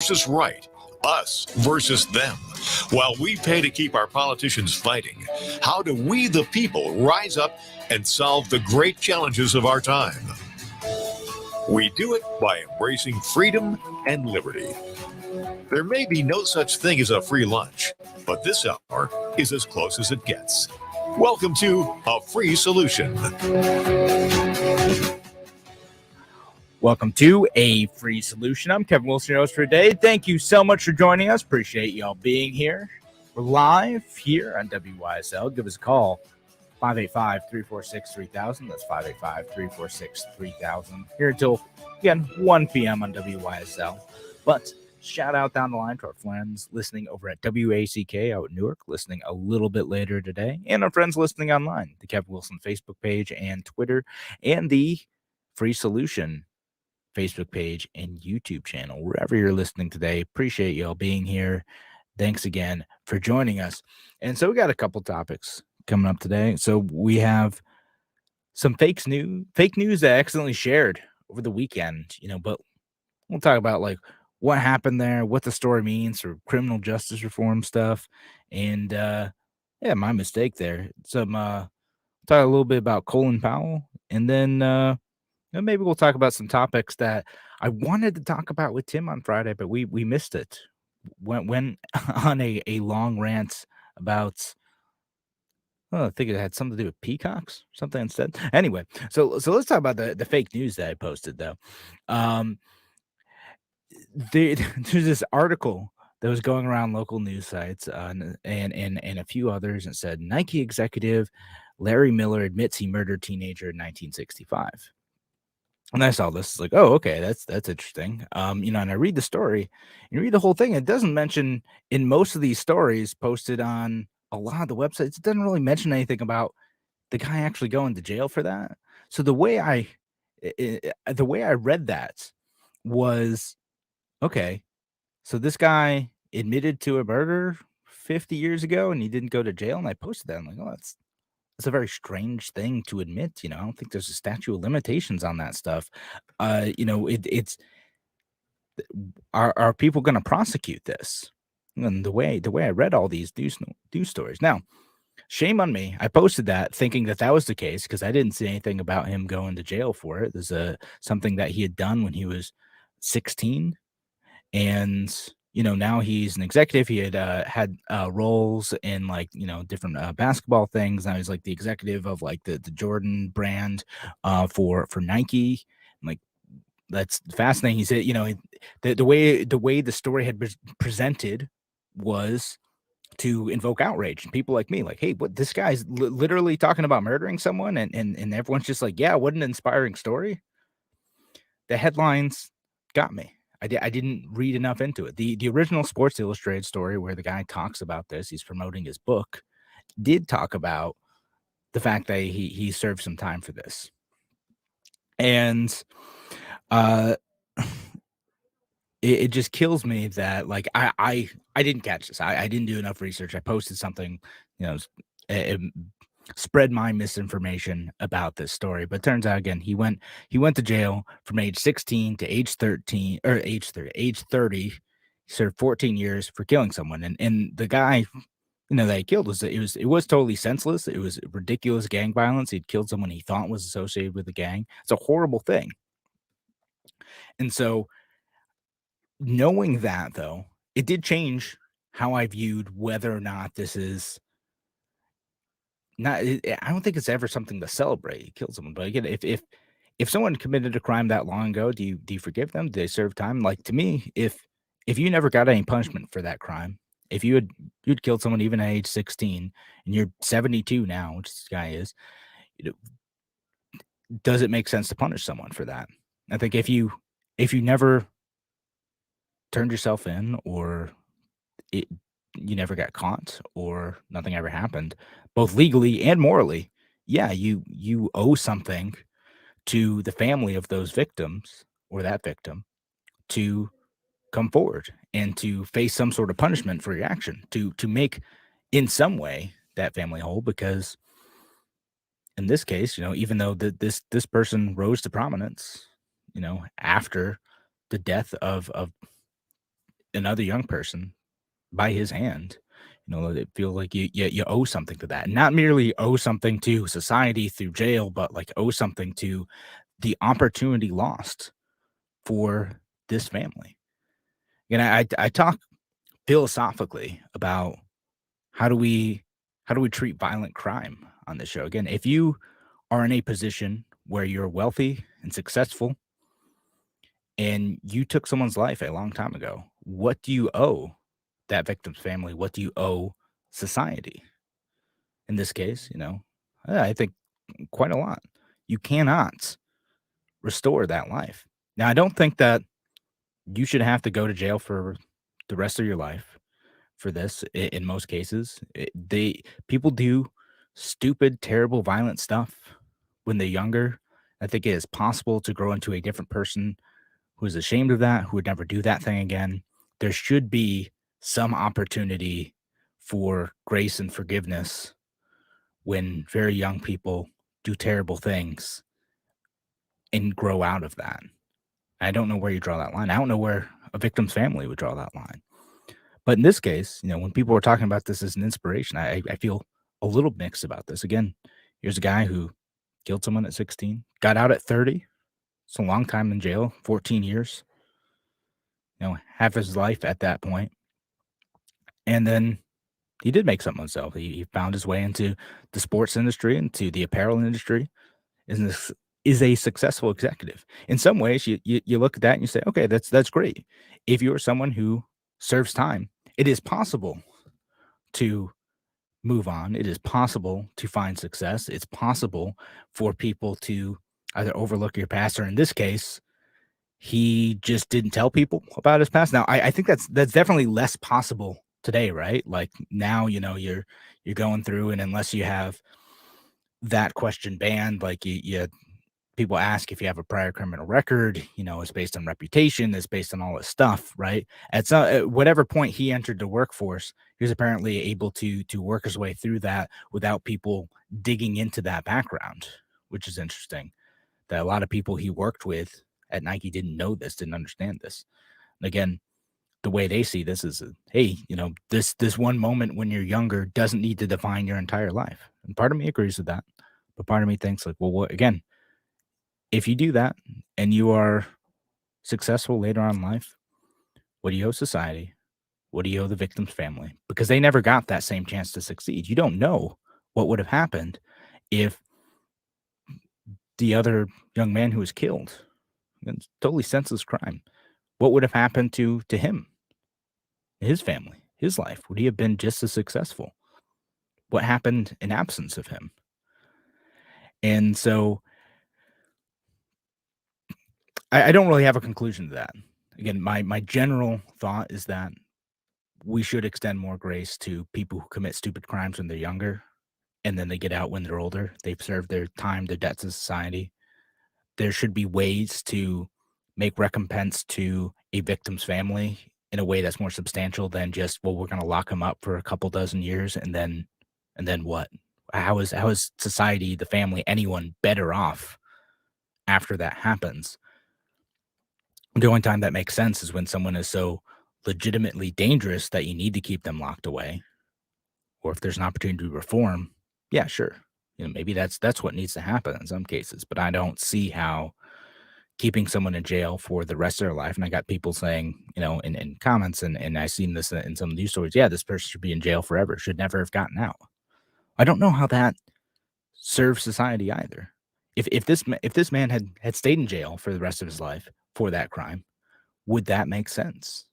versus right, us versus them. While we pay to keep our politicians fighting, how do we, the people, rise up and solve the great challenges of our time? We do it by embracing freedom and liberty. There may be no such thing as a free lunch, but this hour is as close as it gets. Welcome to A Free Solution. Welcome to A Free Solution. I'm Kevin Wilson, your host for today. Thank you so much for joining us. Appreciate y'all being here. We're live here on WYSL. Give us a call, 585-346-3000. That's 585-346-3000. Here until, again, 1 p.m. on WYSL. But shout out down the line to our friends listening over at WACK out in Newark, listening a little bit later today, and our friends listening online, the Kevin Wilson Facebook page and Twitter, and the Free Solution Facebook page and YouTube channel, wherever you're listening today. Appreciate y'all being here. Thanks again for joining us. And so we got a couple topics coming up today. So we have some fake news that I accidentally shared over the weekend, but we'll talk about like what happened there, what the story means for criminal justice reform stuff, and my mistake there. Some talk a little bit about Colin Powell, and then maybe we'll talk about some topics that I wanted to talk about with Tim on Friday, but we missed it. Went on a long rant about, I think it had something to do with peacocks, something instead. Anyway, so let's talk about the fake news that I posted, though. There's this article that was going around local news sites and a few others, and said Nike executive Larry Miller admits he murdered teenager in 1965. And I saw this, like, oh, okay, that's interesting. And I read the story, and read the whole thing. It doesn't mention, in most of these stories posted on a lot of the websites, it doesn't really mention anything about the guy actually going to jail for that. So the way I read that was, okay, so this guy admitted to a murder 50 years ago, and he didn't go to jail. And I posted that. I'm like, oh, that's a very strange thing to admit. I don't think there's a statute of limitations on that stuff. It's are people going to prosecute this? And the way I read all these news stories. Now, shame on me. I posted that thinking that was the case because I didn't see anything about him going to jail for it. There's something that he had done when he was 16, and now he's an executive. He had roles in different basketball things. Now he's like the executive of like the Jordan brand for Nike. Like, that's fascinating. He said, the way the story had presented was to invoke outrage, and people like me, like, hey, what, this guy's literally talking about murdering someone, and everyone's just like, yeah, what an inspiring story. The headlines got me. I didn't read enough into it. The original Sports Illustrated story, where the guy talks about this, he's promoting his book, did talk about the fact that he served some time for this. And it just kills me that, like, I didn't catch this. I didn't do enough research. I posted something, it spread my misinformation about this story. But turns out, again, he went to jail from age 16 to age 30. He served 14 years for killing someone. And the guy, that he killed it was totally senseless. It was ridiculous gang violence. He'd killed someone he thought was associated with the gang. It's a horrible thing. And so, knowing that, though, it did change how I viewed whether or not this is not. I don't think it's ever something to celebrate. He killed someone, but again, if someone committed a crime that long ago, do you forgive them? Do they serve time? Like, to me, if you never got any punishment for that crime, if you'd killed someone even at age 16 and you're 72 now, which this guy is, does it make sense to punish someone for that? I think if you never turned yourself in, or you never got caught, or nothing ever happened, both legally and morally, yeah, you owe something to the family of those victims, or that victim, to come forward and to face some sort of punishment for your action, to make in some way that family whole. Because in this case, even though this person rose to prominence, after the death of another young person by his hand, it feels like you owe something to that. Not merely owe something to society through jail, but like owe something to the opportunity lost for this family. And I talk philosophically about how do we treat violent crime on this show. Again, if you are in a position where you're wealthy and successful and you took someone's life a long time ago, what do you owe that victim's family? What do you owe society? In this case, I think quite a lot. You cannot restore that life. Now, I don't think that you should have to go to jail for the rest of your life for this. In most cases, people do stupid, terrible, violent stuff when they're younger. I think it is possible to grow into a different person who is ashamed of that, who would never do that thing again. There should be some opportunity for grace and forgiveness when very young people do terrible things and grow out of that. I don't know where you draw that line. I don't know where a victim's family would draw that line. But in this case, when people were talking about this as an inspiration, I feel a little mixed about this. Again, here's a guy who killed someone at 16, got out at 30. It's a long time in jail, 14 years, half his life at that point. And then he did make something of himself. He found his way into the sports industry, into the apparel industry, and this is a successful executive. In some ways, you look at that and you say, okay, that's great. If you're someone who serves time, it is possible to move on. It is possible to find success. It's possible for people to either overlook your past, or in this case, he just didn't tell people about his past. Now, I think that's definitely less possible today, right? Like now, you're going through, and unless you have that question banned, like you people ask if you have a prior criminal record, it's based on reputation, it's based on all this stuff, right? At whatever point he entered the workforce, he was apparently able to work his way through that without people digging into that background, which is interesting. That a lot of people he worked with at Nike didn't know this, didn't understand this. And again, the way they see this is, hey, this one moment when you're younger doesn't need to define your entire life. And part of me agrees with that, but part of me thinks like, well, again, if you do that and you are successful later on in life, what do you owe society? What do you owe the victim's family? Because they never got that same chance to succeed. You don't know what would have happened if the other young man who was killed, it's totally senseless crime, what would have happened to him, his family, his life? Would he have been just as successful? What happened in absence of him? And so I don't really have a conclusion to that. Again, my general thought is that we should extend more grace to people who commit stupid crimes when they're younger, and then they get out when they're older. They've served their time, their debt to society. There should be ways to make recompense to a victim's family in a way that's more substantial than just, well, we're going to lock them up for a couple dozen years and then what? How is society, the family, anyone better off after that happens? The only time that makes sense is when someone is so legitimately dangerous that you need to keep them locked away, or if there's an opportunity to reform. Yeah, sure. Maybe that's what needs to happen in some cases, but I don't see how keeping someone in jail for the rest of their life. And I got people saying, in comments, and I've seen this in some news stories. Yeah, this person should be in jail forever. Should never have gotten out. I don't know how that serves society either. If this man had stayed in jail for the rest of his life for that crime, would that make sense?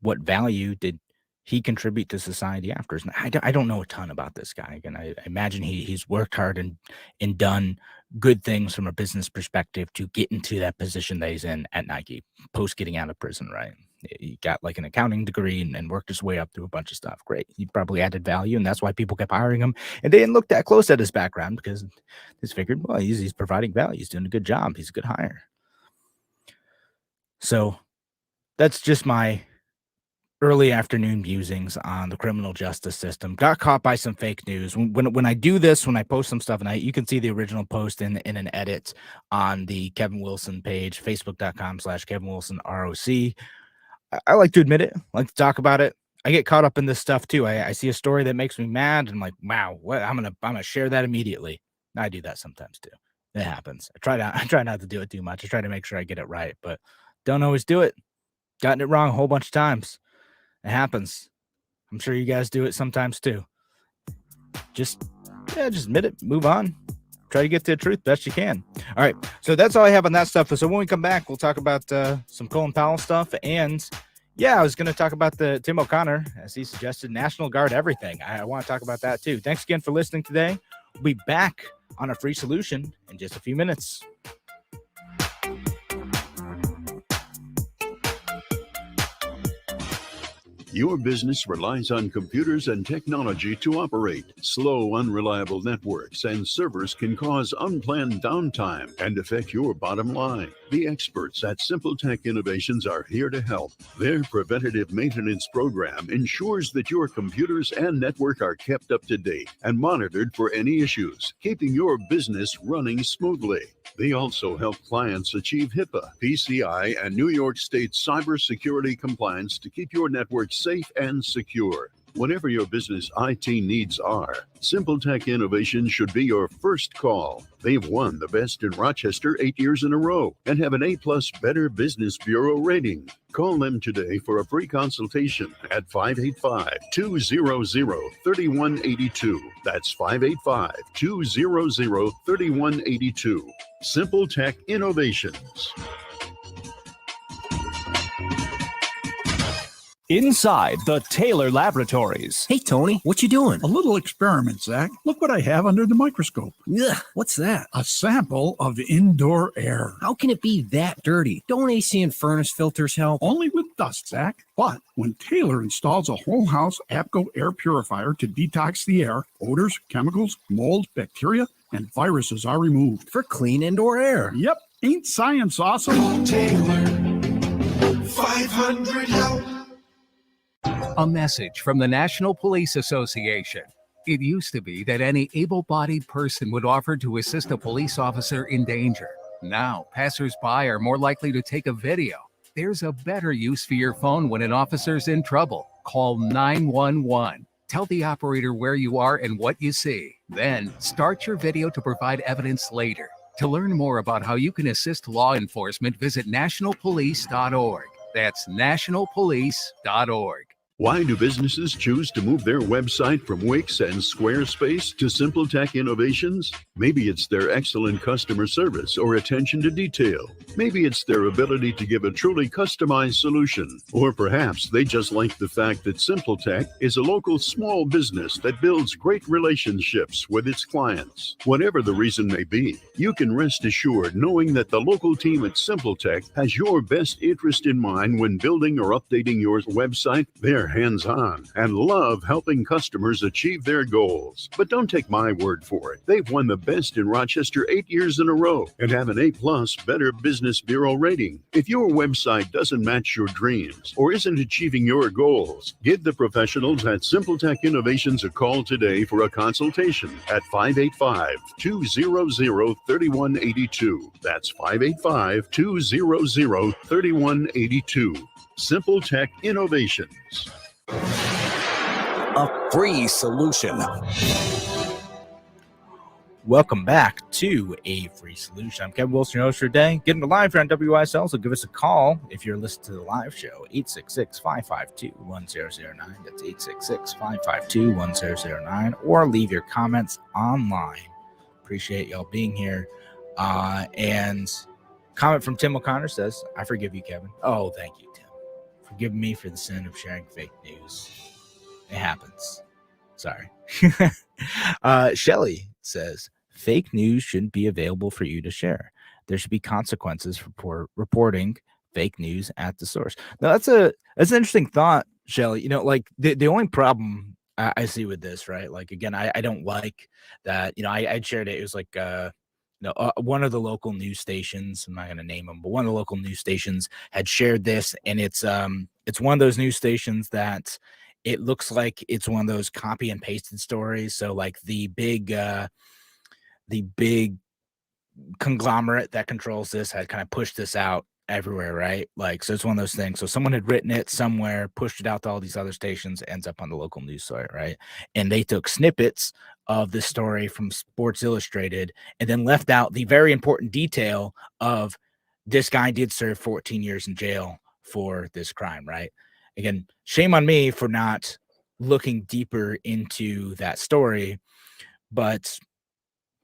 What value did he contribute to society after? I don't know a ton about this guy. Again, I imagine he's worked hard and done good things from a business perspective to get into that position that he's in at Nike post getting out of prison, right? He got like an accounting degree and worked his way up through a bunch of stuff. Great. He probably added value, and that's why people kept hiring him. And they didn't look that close at his background because they just figured, well, he's providing value. He's doing a good job. He's a good hire. So that's just my early afternoon musings on the criminal justice system. Got caught by some fake news. When I do this, when I post some stuff, and you can see the original post in an edit on the Kevin Wilson page, facebook.com/Kevin Wilson ROC. I like to admit it, I like to talk about it. I get caught up in this stuff too. I see a story that makes me mad and I'm like, wow, what I'm gonna share that immediately. I do that sometimes too. It happens. I try not to do it too much. I try to make sure I get it right, but don't always do it. Gotten it wrong a whole bunch of times. It happens. I'm sure you guys do it sometimes too. Just admit it, move on. Try to get to the truth best you can. All right. So that's all I have on that stuff. So when we come back, we'll talk about some Colin Powell stuff. And yeah, I was going to talk about the Tim O'Connor, as he suggested, National Guard everything. I want to talk about that too. Thanks again for listening today. We'll be back on a free solution in just a few minutes. Your business relies on computers and technology to operate. Slow, unreliable networks and servers can cause unplanned downtime and affect your bottom line. The experts at Simple Tech Innovations are here to help. Their preventative maintenance program ensures that your computers and network are kept up to date and monitored for any issues, keeping your business running smoothly. They also help clients achieve HIPAA, PCI, and New York State cybersecurity compliance to keep your network safe and secure. Whatever your business IT needs are, Simple Tech Innovations should be your first call. They've won the Best in Rochester 8 years in a row and have an A+ Better Business Bureau rating. Call them today for a free consultation at 585-200-3182. That's 585-200-3182. Simple Tech Innovations. Inside the Taylor Laboratories. Hey, Tony, what you doing? A little experiment, Zach. Look what I have under the microscope. Ugh, what's that? A sample of indoor air. How can it be that dirty? Don't AC and furnace filters help? Only with dust, Zach. But when Taylor installs a whole house APCO air purifier to detox the air, odors, chemicals, mold, bacteria, and viruses are removed. For clean indoor air. Yep. Ain't science awesome? Taylor, 500 help. A message from the National Police Association. It used to be that any able-bodied person would offer to assist a police officer in danger. Now, passers-by are more likely to take a video. There's a better use for your phone when an officer's in trouble. Call 911. Tell the operator where you are and what you see. Then, start your video to provide evidence later. To learn more about how you can assist law enforcement, visit nationalpolice.org. That's nationalpolice.org. Why do businesses choose to move their website from Wix and Squarespace to Simple Tech Innovations? Maybe it's their excellent customer service or attention to detail. Maybe it's their ability to give a truly customized solution. Or perhaps they just like the fact that Simple Tech is a local small business that builds great relationships with its clients. Whatever the reason may be, you can rest assured knowing that the local team at Simple Tech has your best interest in mind when building or updating your website. They're hands-on and love helping customers achieve their goals. But don't take my word for it. They've won the Best in Rochester 8 years in a row and have an A+ Better Business Bureau rating. If your website doesn't match your dreams or isn't achieving your goals, give the professionals at Simple Tech Innovations a call today for a consultation at 585-200-3182. That's 585-200-3182. Simple Tech Innovations. A free solution. Welcome back to A Free Solution. I'm Kevin Wilson, your host for today. Getting to live here on WISL, so give us a call if you're listening to the live show, 866-552-1009. That's 866-552-1009, or leave your comments online. Appreciate y'all being here. And comment from Tim O'Connor says, I forgive you, Kevin. Oh, thank you, Tim. Forgive me for the sin of sharing fake news. It happens. Sorry. Shelly says, fake news shouldn't be available for you to share. There should be consequences for reporting fake news at the source. Now, that's an interesting thought, Shelly. You know, like the only problem I see with this, right? Like, again, I don't like that. You know, I shared it. It was like, one of the local news stations, I'm not going to name them, but one of the local news stations had shared this, and it's one of those news stations that it looks like it's one of those copy and pasted stories. So like the big conglomerate that controls this had kind of pushed this out everywhere, right? Like, so it's one of those things. So someone had written it somewhere, pushed it out to all these other stations, ends up on the local news site, right? And they took snippets of the story from Sports Illustrated and then left out the very important detail of this guy did serve 14 years in jail for this crime, right? Again, shame on me for not looking deeper into that story, but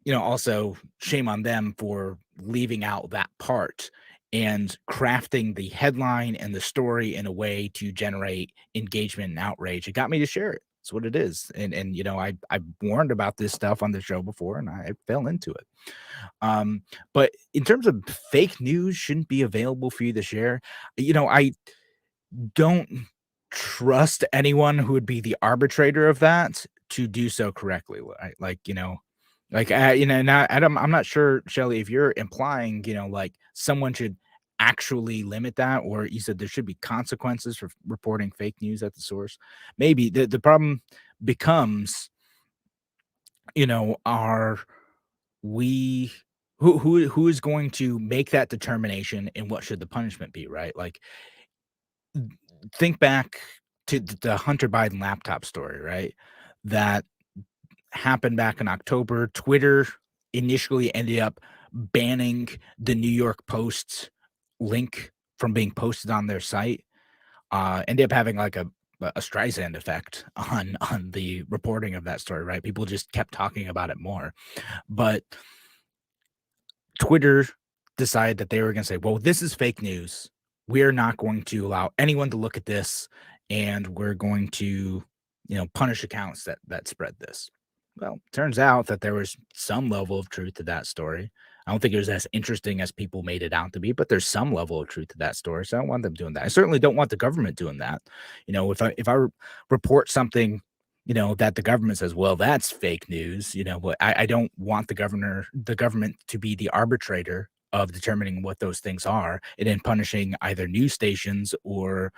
also shame on them for leaving out that part and crafting the headline and the story in a way to generate engagement and outrage. It got me to share it. That's what it is. And I warned about this stuff on the show before and I fell into it. But in terms of fake news shouldn't be available for you to share, I don't trust anyone who would be the arbitrator of that to do so correctly. I'm not sure, Shelly, if you're implying, like someone should actually limit that, or you said there should be consequences for reporting fake news at the source. Maybe the problem becomes, are we who is going to make that determination and what should the punishment be, right? Like, think back to the Hunter Biden laptop story, right? That happened back in October. Twitter initially ended up banning the New York Post's link from being posted on their site. Ended up having like a Streisand effect on the reporting of that story, right? People just kept talking about it more. But Twitter decided that they were going to say, well, this is fake news. We're not going to allow anyone to look at this, and we're going to, punish accounts that spread this. Well, turns out that there was some level of truth to that story. I don't think it was as interesting as people made it out to be, but there's some level of truth to that story. So I don't want them doing that. I certainly don't want the government doing that. If I report something, that the government says, well, that's fake news, but I don't want the government to be the arbitrator of determining what those things are and then punishing either news stations or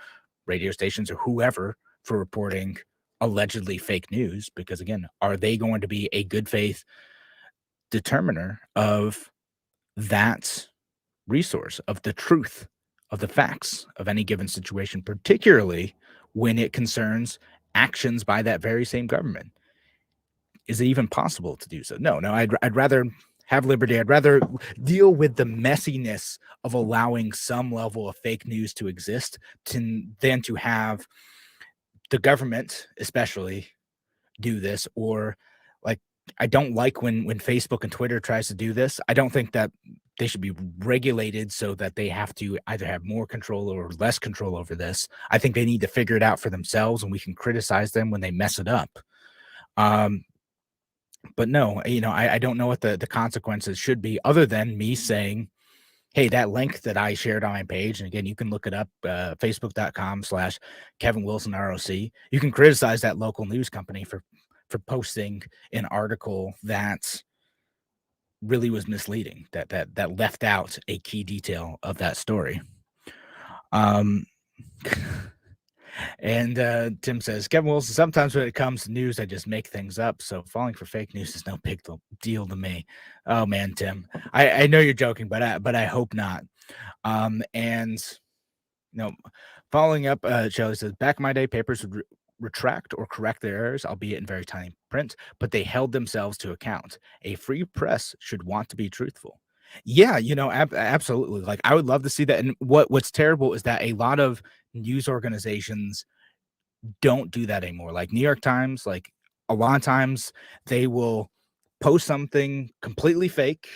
radio stations or whoever for reporting allegedly fake news, because again, are they going to be a good faith determiner of that resource, of the truth, of the facts of any given situation, particularly when it concerns actions by that very same government? Is it even possible to do so? No, I'd rather have liberty. I'd rather deal with the messiness of allowing some level of fake news to exist than to have the government especially do this. Or like, I don't like when Facebook and Twitter tries to do this. I don't think that they should be regulated so that they have to either have more control or less control over this. I think they need to figure it out for themselves, and we can criticize them when they mess it up. But no, I don't know what the consequences should be, other than me saying, hey, that link that I shared on my page, and again, you can look it up, facebook.com/Kevin Wilson ROC. You can criticize that local news company for posting an article that really was misleading, that left out a key detail of that story. And Tim says, Kevin Wilson, sometimes when it comes to news, I just make things up. So falling for fake news is no big deal to me. Oh man, Tim, I know you're joking, but I hope not. Following up, Shelley says, back in my day, papers would retract or correct their errors, albeit in very tiny print, but they held themselves to account. A free press should want to be truthful. Yeah, absolutely. Like, I would love to see that. And what's terrible is that a lot of news organizations don't do that anymore. Like New York Times, like a lot of times they will post something completely fake,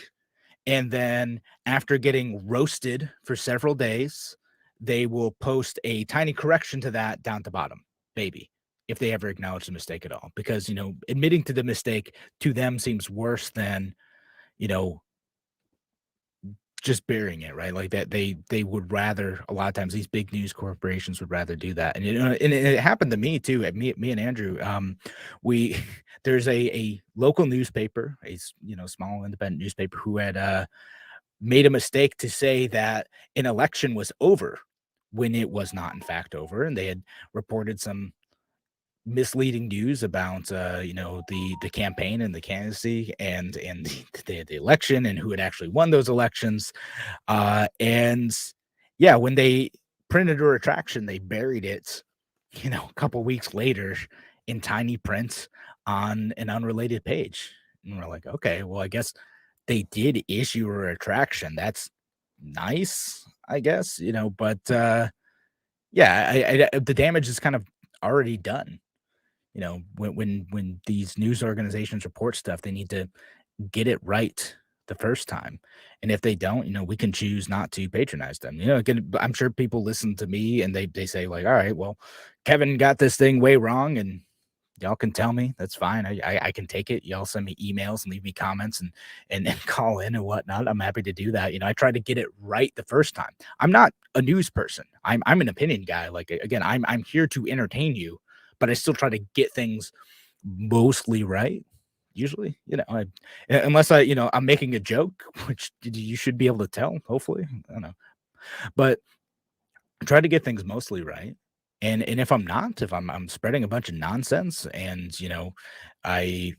and then after getting roasted for several days, they will post a tiny correction to that down to bottom, maybe, if they ever acknowledge the mistake at all. Because, admitting to the mistake to them seems worse than, just burying it, right? Like that they would rather, a lot of times these big news corporations would rather do that. And and it happened to me too. Me and Andrew, there's a local newspaper, a small independent newspaper, who had made a mistake to say that an election was over when it was not in fact over, and they had reported some misleading news about the campaign and the candidacy and the election and who had actually won those elections, and yeah, when they printed a retraction, they buried it, a couple weeks later in tiny print on an unrelated page. And we're like, okay, well, I guess they did issue a retraction. That's nice, I guess, but yeah, the damage is kind of already done. When these news organizations report stuff, they need to get it right the first time. And if they don't, we can choose not to patronize them. Again, I'm sure people listen to me and they say like, all right, well, Kevin got this thing way wrong and y'all can tell me. That's fine. I can take it. Y'all send me emails and leave me comments and call in and whatnot. I'm happy to do that. I try to get it right the first time. I'm not a news person. I'm an opinion guy. Like, again, I'm here to entertain you, but I still try to get things mostly right. Usually, unless I'm making a joke, which you should be able to tell, hopefully. I don't know. But I try to get things mostly right. And if I'm not, if I'm spreading a bunch of nonsense and, I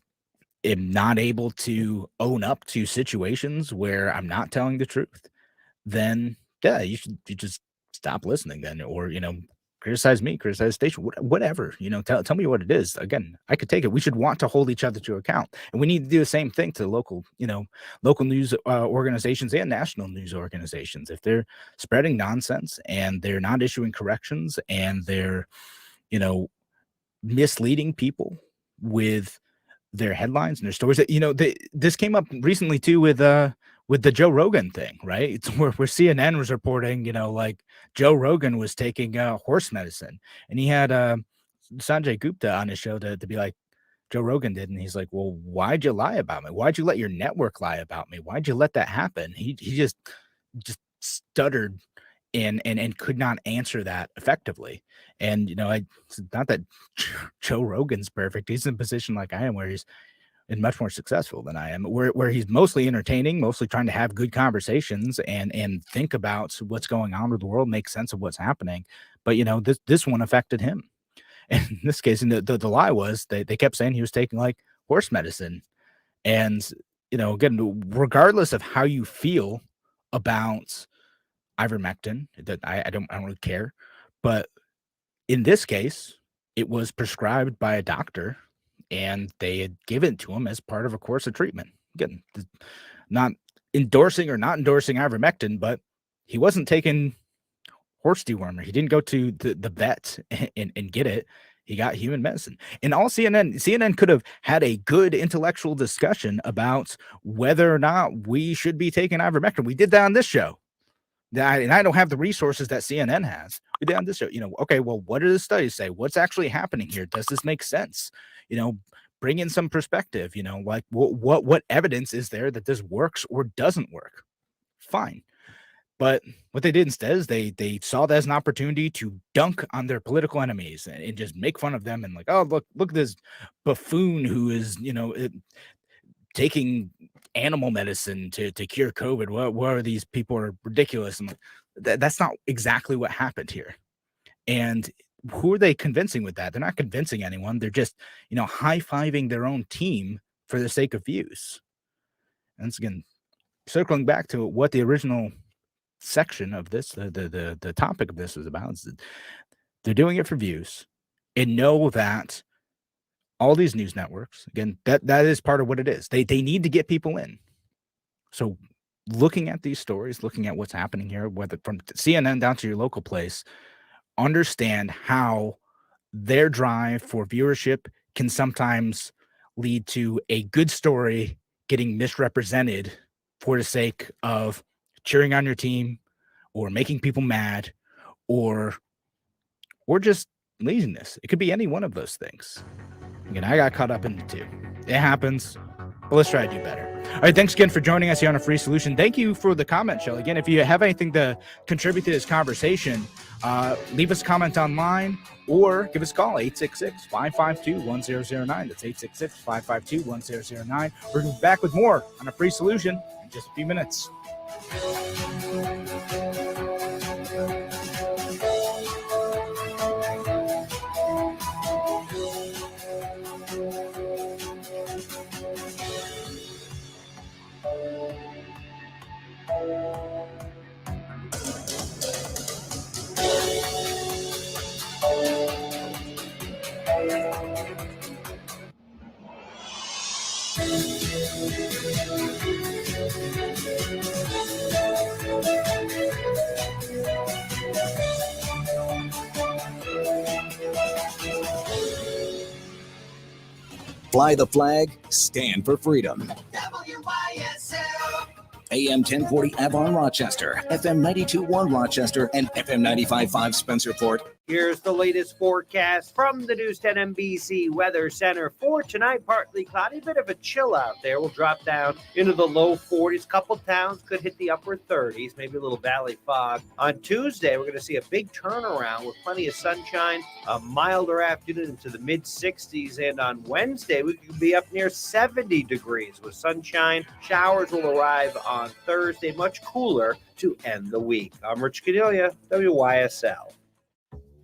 am not able to own up to situations where I'm not telling the truth, then yeah, you just stop listening then, or, criticize me, criticize the station, whatever, tell me what it is. Again, I could take it. We should want to hold each other to account. And we need to do the same thing to local news organizations and national news organizations. If they're spreading nonsense and they're not issuing corrections and they're, misleading people with their headlines and their stories that, this came up recently too with the Joe Rogan thing, right? It's where CNN was reporting, like Joe Rogan was taking horse medicine, and he had Sanjay Gupta on his show to be like, Joe Rogan did, and he's like, well, why'd you lie about me? Why'd you let your network lie about me? Why'd you let that happen? He just stuttered and could not answer that effectively. And it's not that Joe Rogan's perfect. He's in a position like I am where he's and much more successful than I am, where he's mostly entertaining, mostly trying to have good conversations and think about what's going on with the world, make sense of what's happening. But this one affected him. And in this case, and the lie was they kept saying he was taking like horse medicine. And again, regardless of how you feel about ivermectin, that I don't really care. But in this case, it was prescribed by a doctor and they had given it to him as part of a course of treatment. Again, not endorsing ivermectin, but he wasn't taking horse dewormer. He didn't go to the vet and get it. He got human medicine. And all CNN could have had a good intellectual discussion about whether or not we should be taking ivermectin. We did that on this show. And I don't have the resources that CNN has. We did on this show, okay, well, what do the studies say? What's actually happening here? Does this make sense? Bring in some perspective, like what evidence is there that this works or doesn't work? Fine. But what they did instead is they saw that as an opportunity to dunk on their political enemies and just make fun of them and like, oh, look at this buffoon who is, taking animal medicine to cure COVID. What are these people are ridiculous? And that's not exactly what happened here. And who are they convincing with that? They're not convincing anyone. They're just, high-fiving their own team for the sake of views. And once again, circling back to what the original section of this, the topic of this was about, is that they're doing it for views and know that all these news networks, again, that is part of what it is. They need to get people in. So looking at these stories, looking at what's happening here, whether from CNN down to your local place, understand how their drive for viewership can sometimes lead to a good story getting misrepresented for the sake of cheering on your team or making people mad or just laziness. It could be any one of those things. Again, I got caught up in the two. It happens, but let's try to do better. All right, thanks again for joining us here on A Free Solution. Thank you for the comment, Shell. Again, if you have anything to contribute to this conversation, leave us a comment online or give us a call, 866-552-1009. That's 866-552-1009. We're going to be back with more on A Free Solution in just a few minutes. Fly the flag, stand for freedom. WYSL. AM 1040 Avon Rochester, FM 92.1 Rochester, and FM 95.5 Spencerport. Here's the latest forecast from the News 10 NBC Weather Center. For tonight, partly cloudy, bit of a chill out there. We'll drop down into the low 40s. Couple towns could hit the upper 30s, maybe a little valley fog. On Tuesday, we're going to see a big turnaround with plenty of sunshine, a milder afternoon into the mid 60s. And on Wednesday, we could be up near 70 degrees with sunshine. Showers will arrive on Thursday, much cooler to end the week. I'm Rich Cordelia, WYSL.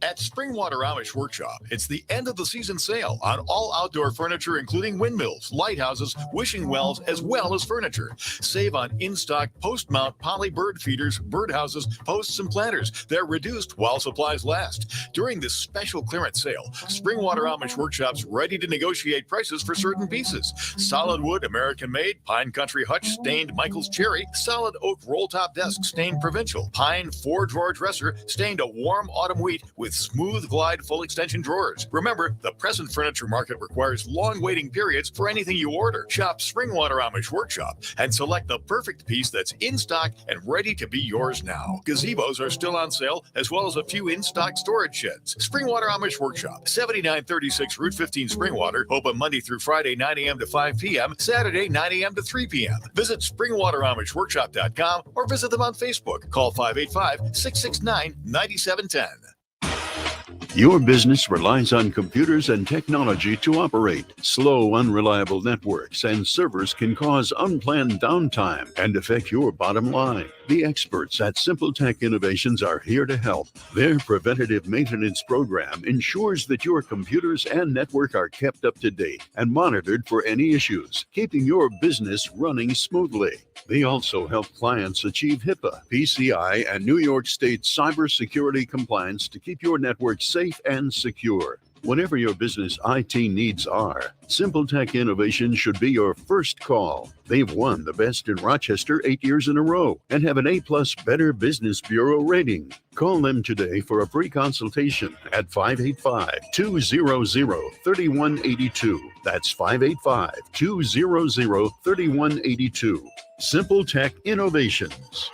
At Springwater Amish Workshop, it's the end of the season sale on all outdoor furniture, including windmills, lighthouses, wishing wells, as well as furniture. Save on in-stock post-mount poly bird feeders, birdhouses, posts, and planters. They're reduced while supplies last. During this special clearance sale, Springwater Amish Workshop's ready to negotiate prices for certain pieces. Solid wood, American-made, pine country hutch, stained Michael's cherry, solid oak roll-top desk, stained provincial, pine 4-drawer dresser, stained a warm autumn wheat with smooth glide full extension drawers. Remember, the present furniture market requires long waiting periods for anything you order. Shop Springwater Amish Workshop and select the perfect piece that's in stock and ready to be yours now. Gazebos are still on sale, as well as a few in-stock storage sheds. Springwater Amish Workshop, 7936 Route 15 Springwater, open Monday through Friday 9 a.m. to 5 p.m., Saturday 9 a.m. to 3 p.m. Visit SpringwaterAmishWorkshop.com or visit them on Facebook. Call 585-669-9710. Your business relies on computers and technology to operate. Slow, unreliable networks and servers can cause unplanned downtime and affect your bottom line. The experts at Simple Tech Innovations are here to help. Their preventative maintenance program ensures that your computers and network are kept up to date and monitored for any issues, keeping your business running smoothly. They also help clients achieve HIPAA, PCI, and New York State cybersecurity compliance to keep your network safe and secure. Whatever your business IT needs are, Simple Tech Innovations should be your first call. They've won the Best in Rochester 8 years in a row and have an A+ Better Business Bureau rating. Call them today for a free consultation at 585-200-3182. That's 585-200-3182. Simple Tech Innovations.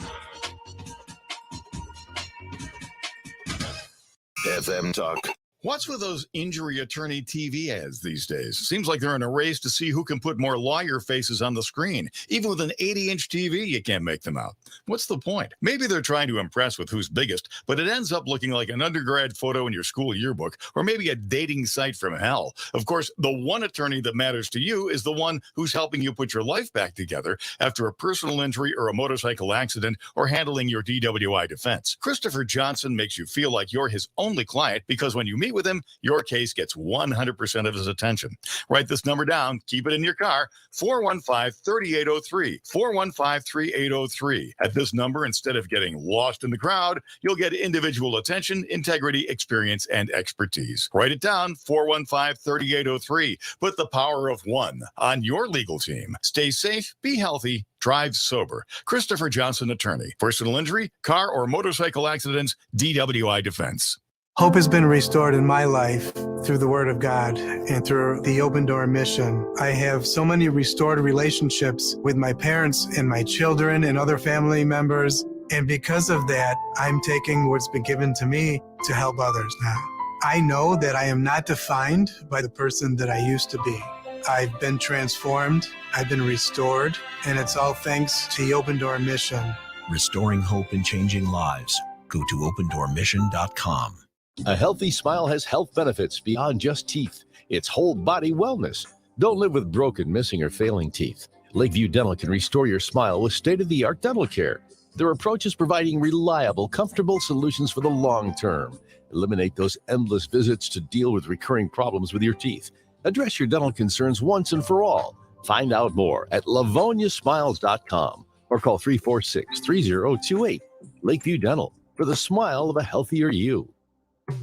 FM Talk. What's with those injury attorney TV ads these days? Seems like they're in a race to see who can put more lawyer faces on the screen. Even with an 80-inch TV, you can't make them out. What's the point? Maybe they're trying to impress with who's biggest, but it ends up looking like an undergrad photo in your school yearbook, or maybe a dating site from hell. Of course, the one attorney that matters to you is the one who's helping you put your life back together after a personal injury or a motorcycle accident, or handling your DWI defense. Christopher Johnson makes you feel like you're his only client, because when you meet with him, your case gets 100% of his attention. Write this number down. Keep it in your car. 415-3803. 415-3803. At this number, instead of getting lost in the crowd, you'll get individual attention, integrity, experience, and expertise. Write it down. 415-3803. Put the power of one on your legal team. Stay safe, be healthy, drive sober. Christopher Johnson, attorney. Personal injury, car or motorcycle accidents, DWI defense. Hope has been restored in my life through the Word of God and through the Open Door mission. I have so many restored relationships with my parents and my children and other family members. And because of that, I'm taking what's been given to me to help others now. I know that I am not defined by the person that I used to be. I've been transformed, I've been restored, and it's all thanks to the Open Door mission. Restoring hope and changing lives. Go to opendoormission.com. A healthy smile has health benefits beyond just teeth. It's whole body wellness. Don't live with broken, missing, or failing teeth. Lakeview Dental can restore your smile with state-of-the-art dental care. Their approach is providing reliable, comfortable solutions for the long term. Eliminate those endless visits to deal with recurring problems with your teeth. Address your dental concerns once and for all. Find out more at LavoniaSmiles.com or call 346-3028. Lakeview Dental, for the smile of a healthier you.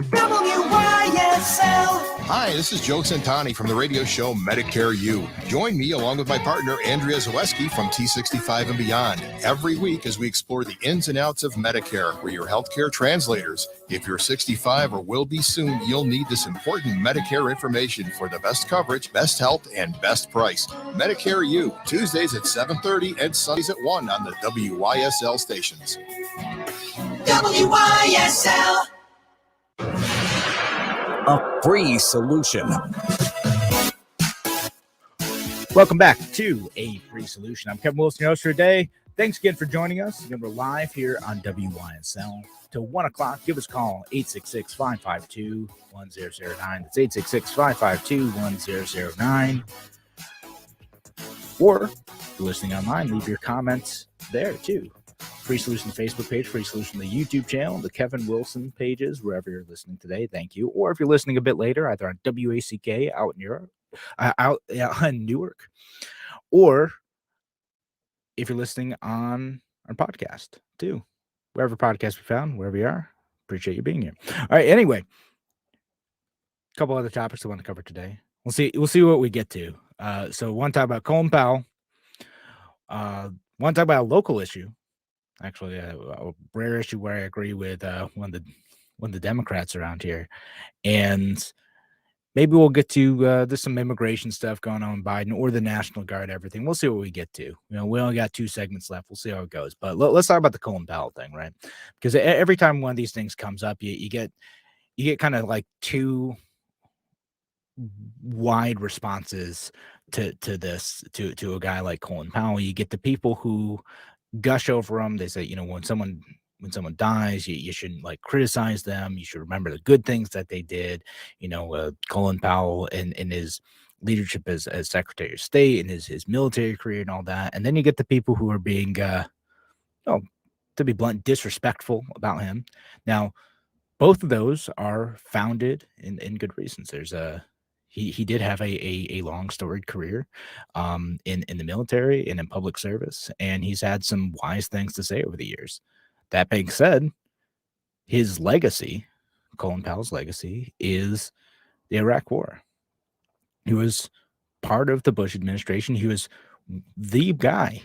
WYSL. Hi, this is Joe Santani from the radio show Medicare U. Join me along with my partner Andrea Zaweski from T65 and Beyond every week as we explore the ins and outs of Medicare. We're your healthcare translators. If you're 65 or will be soon, you'll need this important Medicare information for the best coverage, best health, and best price. Medicare U, Tuesdays at 7:30 and Sundays at 1 on the WYSL stations. WYSL. A free solution. Welcome back to A Free Solution. I'm Kevin Wilson, your host for today. Thanks again for joining us. Again, we're live here on WYSL till 1 o'clock. Give us a call, 866-552-1009. That's 866-552-1009. Or if you're listening online, leave your comments there too. Free Solution Facebook page, Free Solution the YouTube channel, the Kevin Wilson pages, wherever you're listening today. Thank you. Or if you're listening a bit later, either on WACK out in Europe, out in Newark, or if you're listening on our podcast too, wherever podcast we found, wherever you are, appreciate you being here. All right. Anyway, a couple other topics I want to cover today. We'll see what we get to. So one talk about Colin Powell. One talk about a local issue. Actually, a rare issue where I agree with one of the Democrats around here, and maybe we'll get to there's some immigration stuff going on with Biden or the National Guard, everything. We'll see what we get to. You know, we only got 2 segments left. We'll see how it goes. But let's talk about the Colin Powell thing, right? Because every time one of these things comes up, you get kind of like 2 wide responses to this to a guy like Colin Powell. You get the people who gush over them. They say, you know, when someone dies, you shouldn't like criticize them. You should remember the good things that they did. You know, Colin Powell in his leadership as Secretary of State and his military career and all that. And then you get the people who are being, to be blunt, disrespectful about him. Now, both of those are founded in good reasons. There's he did have a long storied career in the military and in public service, and he's had some wise things to say over the years. That being said, his legacy, Colin Powell's legacy, is the Iraq War. He was part of the Bush administration. He was the guy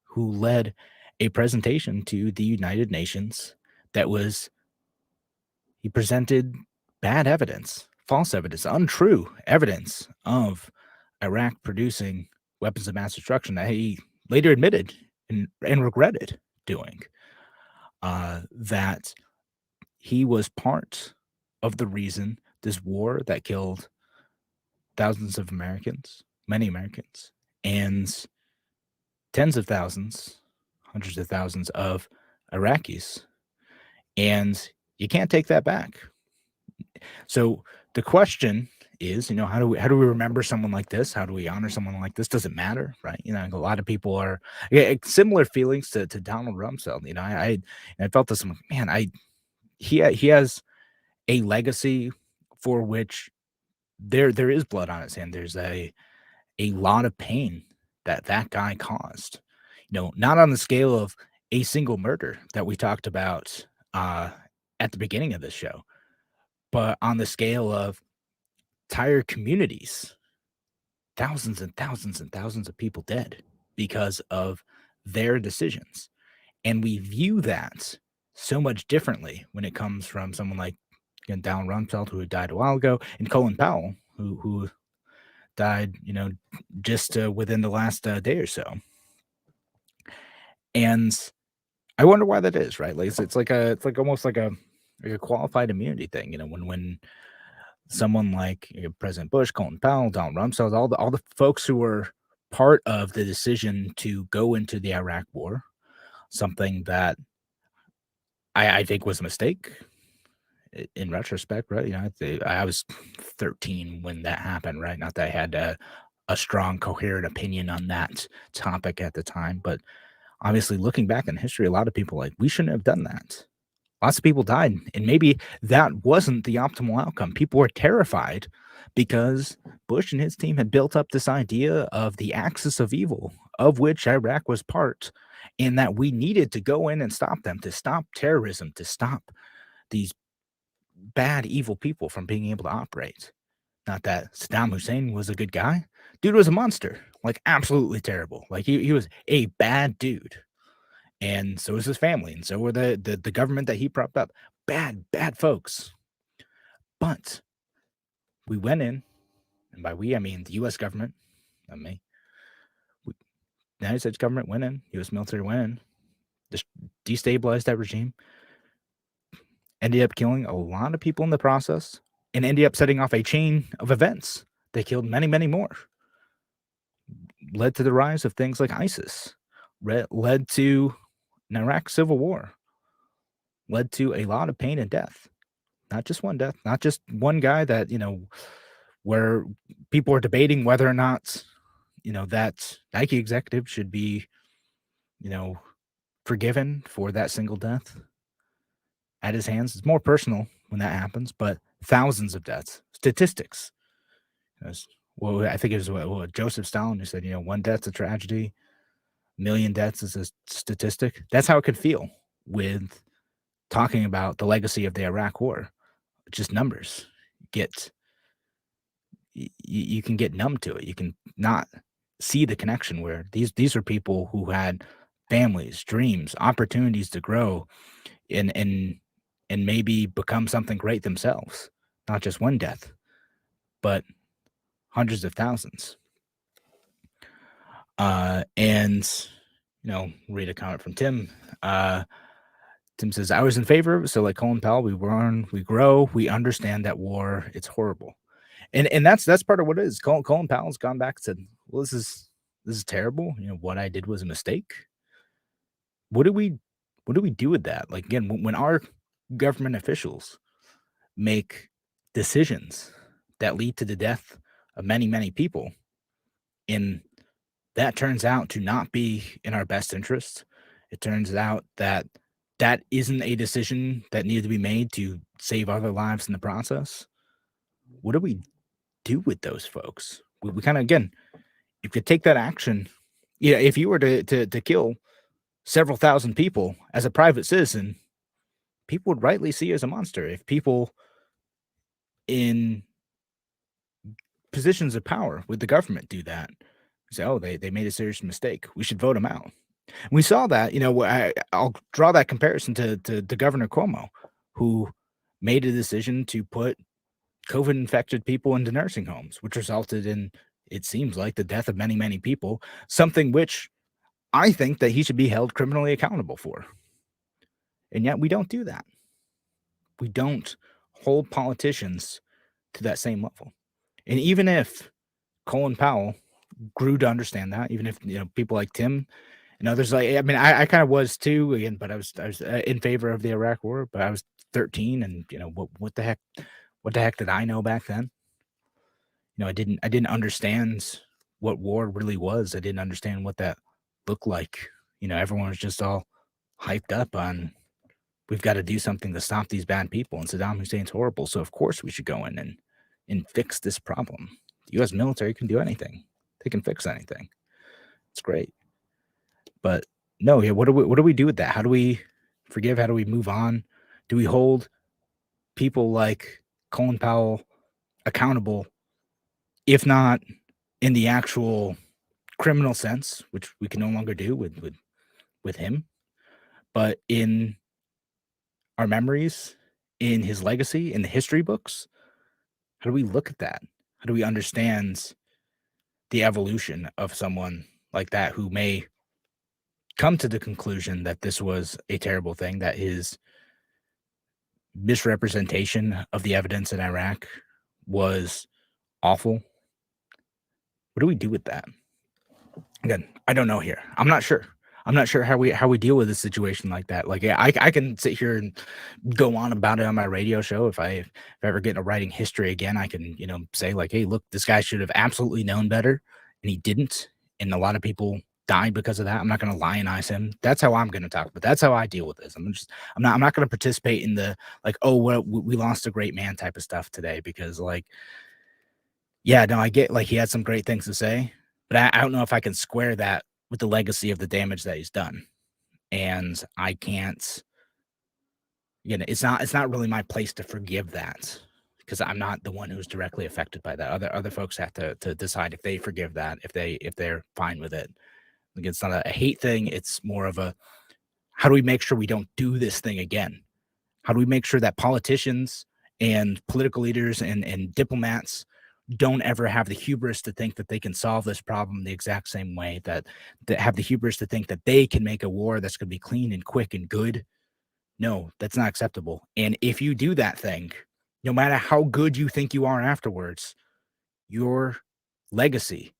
who led a presentation to the United Nations he presented bad evidence, false evidence, untrue evidence of Iraq producing weapons of mass destruction that he later admitted and regretted doing. That he was part of the reason this war that killed thousands of Americans, many Americans, and tens of thousands, hundreds of thousands of Iraqis. And you can't take that back. So the question is, you know, how do we remember someone like this? How do we honor someone like this? Does it matter, right? You know, a lot of people are similar feelings to Donald Rumsfeld. You know, I felt this, man, he has a legacy for which there is blood on his hand. There's a lot of pain that guy caused. You know, not on the scale of a single murder that we talked about at the beginning of this show, but on the scale of entire communities, thousands and thousands and thousands of people dead because of their decisions. And we view that so much differently when it comes from someone like Donald Rumsfeld, who had died a while ago, and Colin Powell, who died, you know, just within the last day or so. And I wonder why that is, right? Like it's like almost like a qualified immunity thing, you know, when someone like President Bush, Colin Powell, Donald Rumsfeld, all the folks who were part of the decision to go into the Iraq War, something that I think was a mistake in retrospect, right? You know, I was 13 when that happened, right? Not that I had a strong, coherent opinion on that topic at the time, but obviously looking back in history, a lot of people like, we shouldn't have done that. Lots of people died, and maybe that wasn't the optimal outcome. People were terrified because Bush and his team had built up this idea of the axis of evil, of which Iraq was part, and that we needed to go in and stop them, to stop terrorism, to stop these bad, evil people from being able to operate. Not that Saddam Hussein was a good guy. Dude was a monster, like absolutely terrible. Like he was a bad dude. And so was his family, and so were the government that he propped up. Bad, bad folks. But we went in, and by we I mean the U.S. government, not me. The United States government went in, U.S. military went in, just destabilized that regime, ended up killing a lot of people in the process, and ended up setting off a chain of events. They killed many, many more. Led to the rise of things like ISIS, led to an Iraq civil war, led to a lot of pain and death. Not just one death, not just one guy that, where people are debating whether or not, that Nike executive should be, forgiven for that single death at his hands. It's more personal when that happens, but thousands of deaths. Statistics. Well, I think it was what Joseph Stalin who said, one death's a tragedy, a million deaths is a statistic. That's how it could feel with talking about the legacy of the Iraq War. Just numbers. You can get numb to it. You can not see the connection where these are people who had families, dreams, opportunities to grow and maybe become something great themselves. Not just one death, but hundreds of thousands. And read a comment from Tim. Tim says, I was in favor of it. So like Colin Powell, we learn, we grow, we understand that war, it's horrible. And that's part of what it is. Colin Powell's gone back and said, well, this is terrible. What I did was a mistake. What do we do with that? Like, again, when our government officials make decisions that lead to the death of many, many people, and that turns out to not be in our best interest, it turns out that isn't a decision that needed to be made to save other lives in the process. What do we do with those folks? We kind of, again, if you take that action, if you were to kill several thousand people as a private citizen, people would rightly see you as a monster. If people in positions of power with the government do that, say, oh, they made a serious mistake, we should vote them out. And we saw that, I'll draw that comparison to Governor Cuomo, who made a decision to put COVID-infected people into nursing homes, which resulted in, it seems like, the death of many, many people, something which I think that he should be held criminally accountable for. And yet we don't do that. We don't hold politicians to that same level. And even if Colin Powell grew to understand that, even if people like Tim and others, I kind of was too, again, but I was in favor of the Iraq War, but I was 13, and what the heck did I know back then? I didn't understand what war really was. I didn't understand what that looked like. Everyone was just all hyped up on, we've got to do something to stop these bad people, and Saddam Hussein's horrible, so of course we should go in and fix this problem. The U.S. military can do anything. They can fix anything. It's great. But no, what do we do with that? How do we forgive? How do we move on? Do we hold people like Colin Powell accountable, if not in the actual criminal sense, which we can no longer do with him, but in our memories, in his legacy, in the history books? How do we look at that? How do we understand the evolution of someone like that who may come to the conclusion that this was a terrible thing, that his misrepresentation of the evidence in Iraq was awful? What do we do with that? Again, I don't know here. I'm not sure. I'm not sure how we deal with a situation like that. Like, I can sit here and go on about it on my radio show. If I ever get into writing history again, I can, say like, hey, look, this guy should have absolutely known better, and he didn't. And a lot of people died because of that. I'm not going to lionize him. That's how I'm going to talk, but that's how I deal with this. I'm not going to participate in the like, oh, well, we lost a great man type of stuff today, because like, yeah, no, I get like he had some great things to say, but I don't know if I can square that with the legacy of the damage that he's done. And I can't, it's not really my place to forgive that, because I'm not the one who's directly affected by that. Other folks have to decide if they forgive that, if they're fine with it. Like, it's not a hate thing. It's more of a, how do we make sure we don't do this thing again? How do we make sure that politicians and political leaders and diplomats don't ever have the hubris to think that they can solve this problem the exact same way, that have the hubris to think that they can make a war that's going to be clean and quick and good? No, that's not acceptable. And if you do that thing, no matter how good you think you are afterwards, your legacy,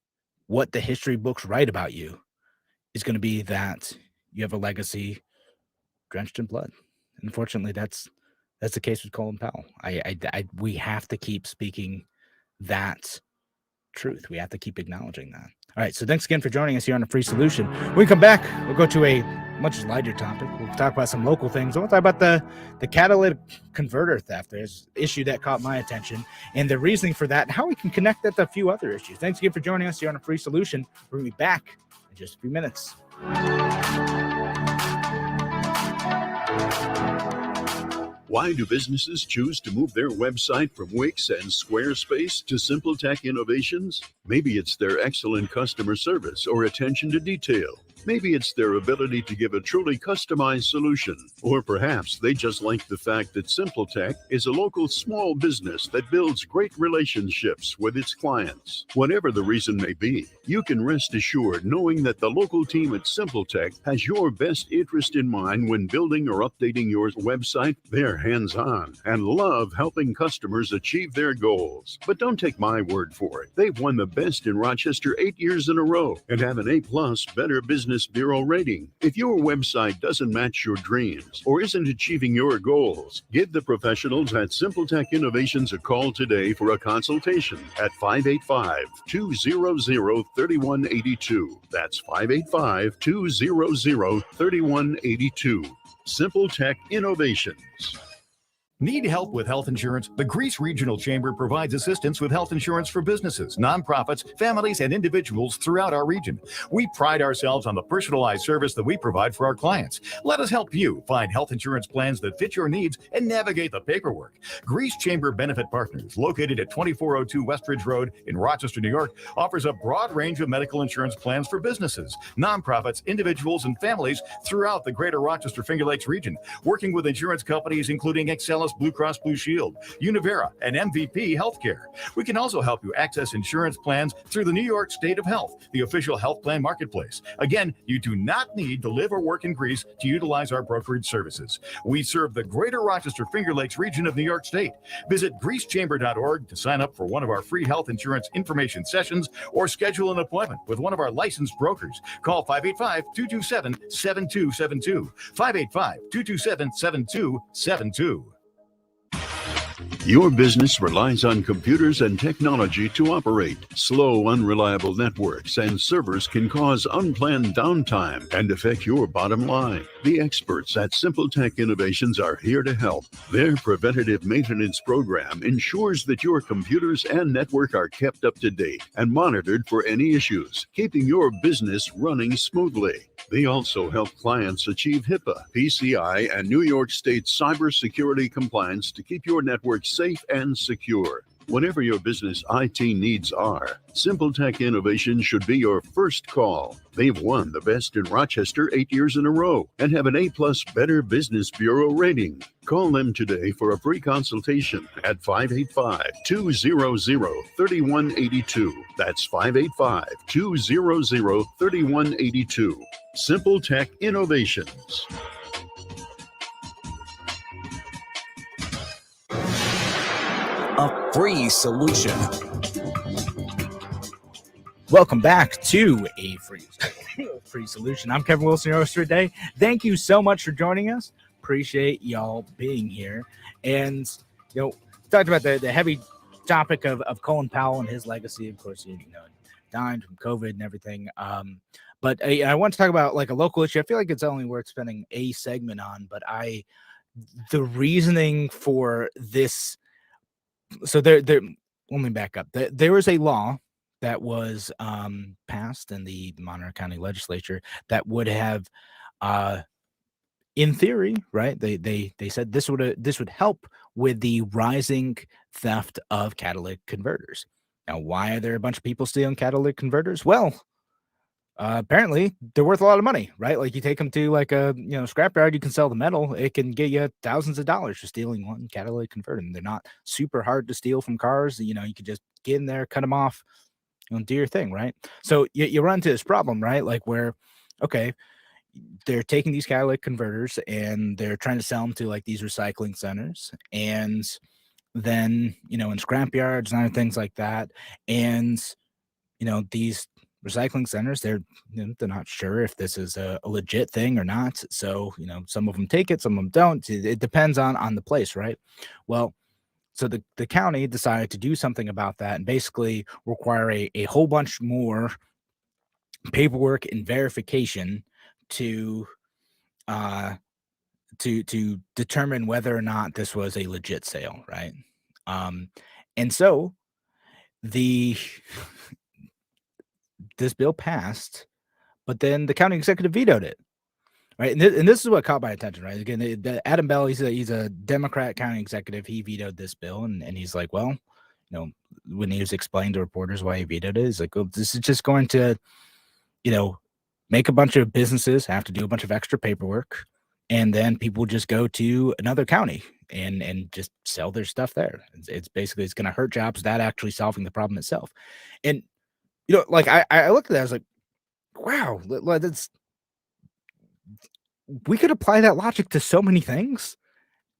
what the history books write about you, is going to be that you have a legacy drenched in blood. Unfortunately, that's the case with Colin Powell. We have to keep speaking that truth. We have to keep acknowledging that. All right. So thanks again for joining us here on The Free Solution. When we come back, we'll go to a much lighter topic. We'll talk about some local things. We'll talk about the catalytic converter theft. There's an issue that caught my attention, and the reasoning for that, and how we can connect that to a few other issues. Thanks again for joining us here on The Free Solution. We're going to be back in just a few minutes. Why do businesses choose to move their website from Wix and Squarespace to SimpleTech Innovations? Maybe it's their excellent customer service or attention to detail. Maybe it's their ability to give a truly customized solution. Or perhaps they just like the fact that SimpleTech is a local small business that builds great relationships with its clients. Whatever the reason may be, you can rest assured knowing that the local team at SimpleTech has your best interest in mind when building or updating your website. They're hands-on and love helping customers achieve their goals. But don't take my word for it. They've won the best in Rochester 8 years in a row and have an A+ Better Business Bureau rating. If your website doesn't match your dreams or isn't achieving your goals, give the professionals at SimpleTech Innovations a call today for a consultation at 585-200-3182. That's 585-200-3182. SimpleTech Innovations. Need help with health insurance? The Greece Regional Chamber provides assistance with health insurance for businesses, nonprofits, families, and individuals throughout our region. We pride ourselves on the personalized service that we provide for our clients. Let us help you find health insurance plans that fit your needs and navigate the paperwork. Greece Chamber Benefit Partners, located at 2402 Westridge Road in Rochester, New York, offers a broad range of medical insurance plans for businesses, nonprofits, individuals, and families throughout the greater Rochester Finger Lakes region, working with insurance companies including Excelis Blue Cross Blue Shield, Univera, and MVP Healthcare. We can also help you access insurance plans through the New York State of Health, the official health plan marketplace. Again, you do not need to live or work in Greece to utilize our brokerage services. We serve the greater Rochester Finger Lakes region of New York State. Visit greecechamber.org to sign up for one of our free health insurance information sessions or schedule an appointment with one of our licensed brokers. Call 585-227-7272. 585-227-7272. Your business relies on computers and technology to operate. Slow, unreliable networks and servers can cause unplanned downtime and affect your bottom line. The experts at SimpleTech Innovations are here to help. Their preventative maintenance program ensures that your computers and network are kept up to date and monitored for any issues, keeping your business running smoothly. They also help clients achieve HIPAA, PCI, and New York State cybersecurity compliance to keep your network safe and secure. Whatever your business IT needs are, SimpleTech Innovations should be your first call. They've won the best in Rochester 8 years in a row and have an A+ Better Business Bureau rating. Call them today for a free consultation at 585-200-3182. That's 585-200-3182. SimpleTech Innovations. A free solution. Welcome back to a free solution. I'm Kevin Wilson, your host for today. Thank you so much for joining us. Appreciate y'all being here. And, talked about the heavy topic of Colin Powell and his legacy. Of course, dying from COVID and everything. But I want to talk about like a local issue. I feel like it's only worth spending a segment on, but the reasoning for this. So let me back up. There was a law that was passed in the Monroe County Legislature that would have, in theory, right? They said this would help with the rising theft of catalytic converters. Now, why are there a bunch of people stealing catalytic converters? Well, apparently they're worth a lot of money, right? Like you take them to like a scrapyard, you can sell the metal. It can get you thousands of dollars for stealing one catalytic converter. And they're not super hard to steal from cars. You can just get in there, cut them off, do your thing, right? So you run into this problem, right? Like where, okay, they're taking these catalytic converters and they're trying to sell them to like these recycling centers, and then in scrapyards and other things like that. And these recycling centers, they're not sure if this is a legit thing or not. So some of them take it, some of them don't. It depends on the place, right? Well, so the county decided to do something about that and basically require a whole bunch more paperwork and verification to determine whether or not this was a legit sale, right? And so this bill passed, but then the county executive vetoed it, right? And this is what caught my attention, right? Again, Adam Bell, he's a Democrat county executive. He vetoed this bill, and he's like, well, when he was explaining to reporters why he vetoed it, he's like, well, this is just going to, make a bunch of businesses have to do a bunch of extra paperwork, and then people just go to another county and just sell their stuff there. It's basically, it's going to hurt jobs without actually solving the problem itself. And like I looked at that, I was like, wow, we could apply that logic to so many things.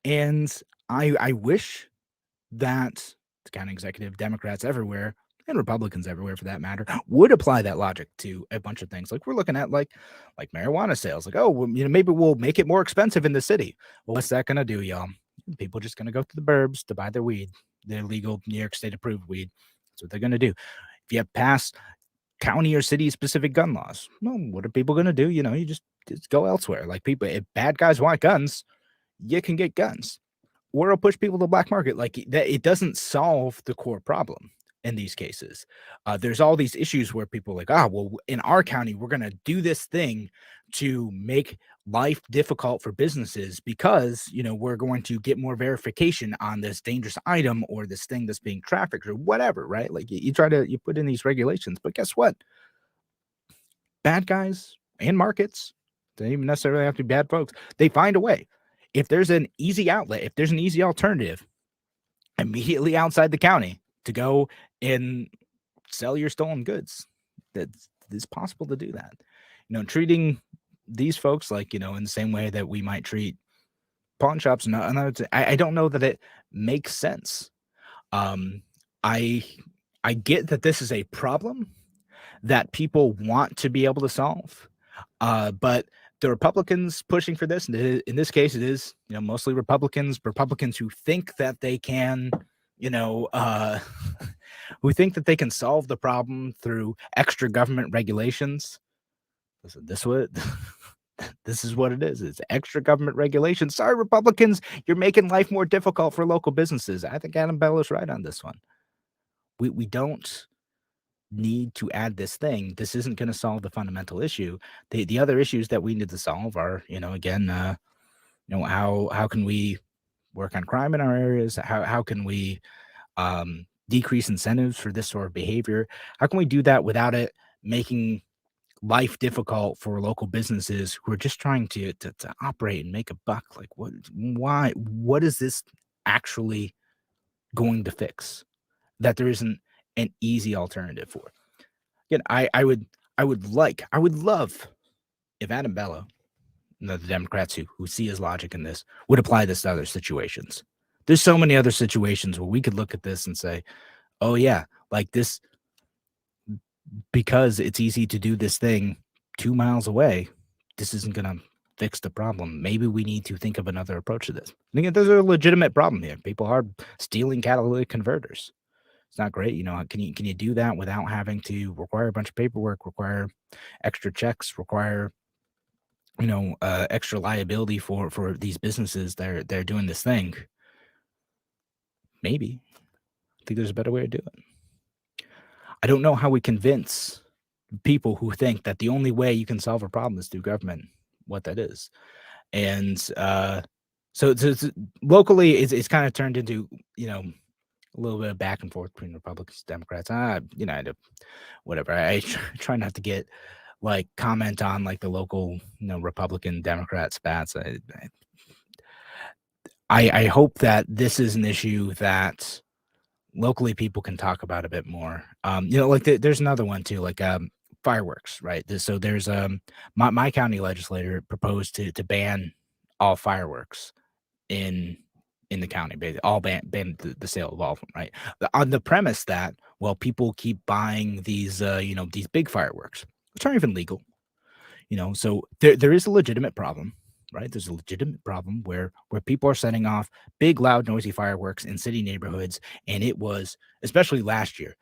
And I wish that the county executive, Democrats everywhere, and Republicans everywhere for that matter, would apply that logic to a bunch of things. Like we're looking at like marijuana sales. Like, oh, well, maybe we'll make it more expensive in the city. Well, what's that going to do, y'all? People just going to go to the burbs to buy their weed, their legal New York State approved weed. That's what they're going to do. If you have passed county or city specific gun laws, well, what are people going to do? You just go elsewhere. Like people, if bad guys want guns, you can get guns, or it'll push people to the black market. Like that, it doesn't solve the core problem. In these cases, there's all these issues where people are like, well, in our county, we're going to do this thing to make life difficult for businesses because, we're going to get more verification on this dangerous item or this thing that's being trafficked or whatever, right? Like you put in these regulations, but guess what? Bad guys and markets, they don't even necessarily have to be bad folks. They find a way. If there's an easy outlet, if there's an easy alternative immediately outside the county to go and sell your stolen goods, it's possible to do that. Treating these folks like, in the same way that we might treat pawn shops. And I don't know that it makes sense. I get that this is a problem that people want to be able to solve. But the Republicans pushing for this, and in this case, it is, mostly Republicans who think that they can, who think that they can solve the problem through extra government regulations. Listen, this is what it is. It's extra government regulations. Sorry, Republicans, you're making life more difficult for local businesses. I think Adam Bell is right on this one. We don't need to add this thing. This isn't going to solve the fundamental issue. The other issues that we need to solve are, again, how can we work on crime in our areas? How can we decrease incentives for this sort of behavior? How can we do that without it making life difficult for local businesses who are just trying to operate and make a buck? Like what is this actually going to fix that there isn't an easy alternative for? Again, I would love if Adam Bello, the Democrats who see his logic in this, would apply this to other situations. There's so many other situations where we could look at this and say, oh yeah, like this, because it's easy to do this thing 2 miles away, this isn't going to fix the problem. Maybe we need to think of another approach to this. And again, there's a legitimate problem here. People are stealing catalytic converters. It's not great. Can you do that without having to require a bunch of paperwork, require extra checks, require, extra liability for these businesses they're doing this thing? Maybe. I think there's a better way to do it. I don't know how we convince people who think that the only way you can solve a problem is through government, what that is. And so it's locally, it's kind of turned into, a little bit of back and forth between Republicans and Democrats. Whatever. I try not to get like comment on like the local, Republican Democrat spats. I hope that this is an issue that locally people can talk about a bit more. There's another one too, like fireworks, right? So there's my county legislator proposed to ban all fireworks in the county, basically all ban the sale of all of them, right? On the premise that, well, people keep buying these these big fireworks, which aren't even legal, so there is a legitimate problem, right? There's a legitimate problem where people are setting off big, loud, noisy fireworks in city neighborhoods, and it was, especially last year,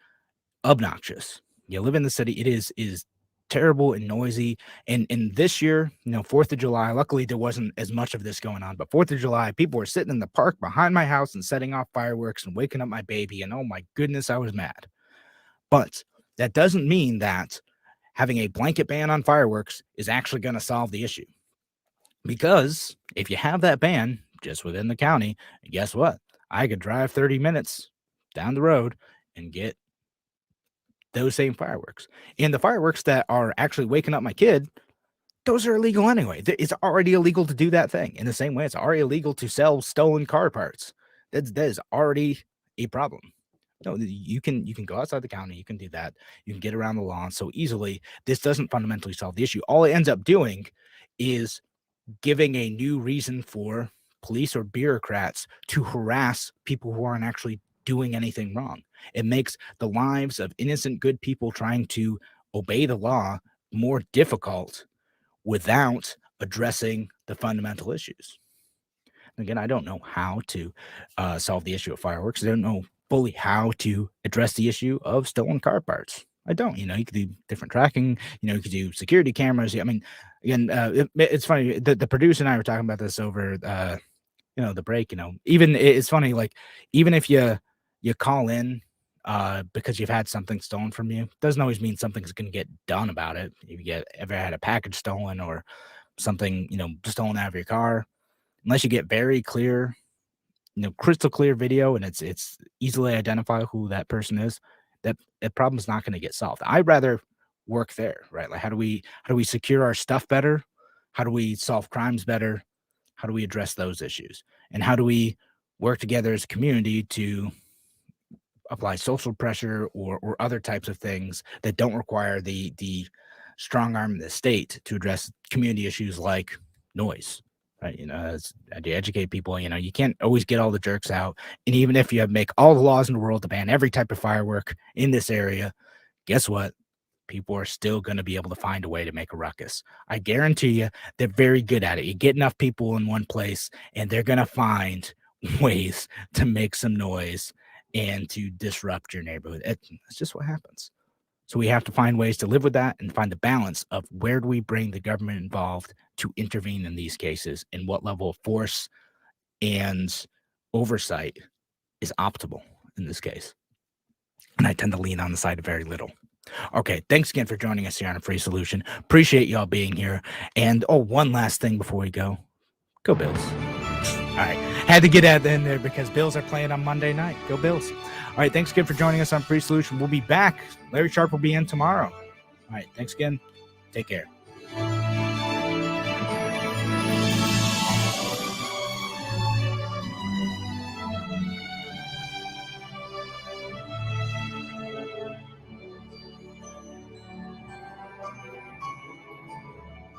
obnoxious. You live in the city, it is terrible and noisy. And this year, 4th of July, luckily there wasn't as much of this going on, but 4th of July, people were sitting in the park behind my house and setting off fireworks and waking up my baby, and oh my goodness, I was mad. But that doesn't mean that having a blanket ban on fireworks is actually going to solve the issue. Because if you have that ban just within the county, guess what? I could drive 30 minutes down the road and get those same fireworks. And the fireworks that are actually waking up my kid, those are illegal anyway. It's already illegal to do that thing. In the same way, it's already illegal to sell stolen car parts. That is already a problem. No, you can go outside the county. You can do that. You can get around the law so easily. This doesn't fundamentally solve the issue. All it ends up doing is giving a new reason for police or bureaucrats to harass people who aren't actually doing anything wrong. It makes the lives of innocent, good people trying to obey the law more difficult without addressing the fundamental issues. Again, I don't know how to solve the issue of fireworks. I don't know fully how to address the issue of stolen car parts. I don't. You could do different tracking. You could do security cameras. I mean, again, it's funny. The producer and I were talking about this over, the break. Even it's funny. Like, even if you call in because you've had something stolen from you, doesn't always mean something's going to get done about it. If you ever had a package stolen or something, stolen out of your car, unless you get very clear, crystal clear video and it's easily identify who that person is, that problem's not going to get solved. I'd rather work there, right? Like, how do we secure our stuff better? How do we solve crimes better? How do we address those issues? And how do we work together as a community to apply social pressure or other types of things that don't require the strong arm of the state to address community issues like noise, right? To educate people, you can't always get all the jerks out. And even if you make all the laws in the world to ban every type of firework in this area, guess what? People are still going to be able to find a way to make a ruckus. I guarantee you they're very good at it. You get enough people in one place and they're going to find ways to make some noise and to disrupt your neighborhood. It's just what happens. So we have to find ways to live with that and find the balance of where do we bring the government involved to intervene in these cases, and what level of force and oversight is optimal in this case. And I tend to lean on the side of very little. Okay, thanks again for joining us here on A Free Solution. Appreciate y'all being here. And one last thing before we go. Go Bills. All right, had to get that in there because Bills are playing on Monday night. Go Bills. All right, thanks again for joining us on Free Solution. We'll be back. Larry Sharp will be in tomorrow. All right, thanks again. Take care.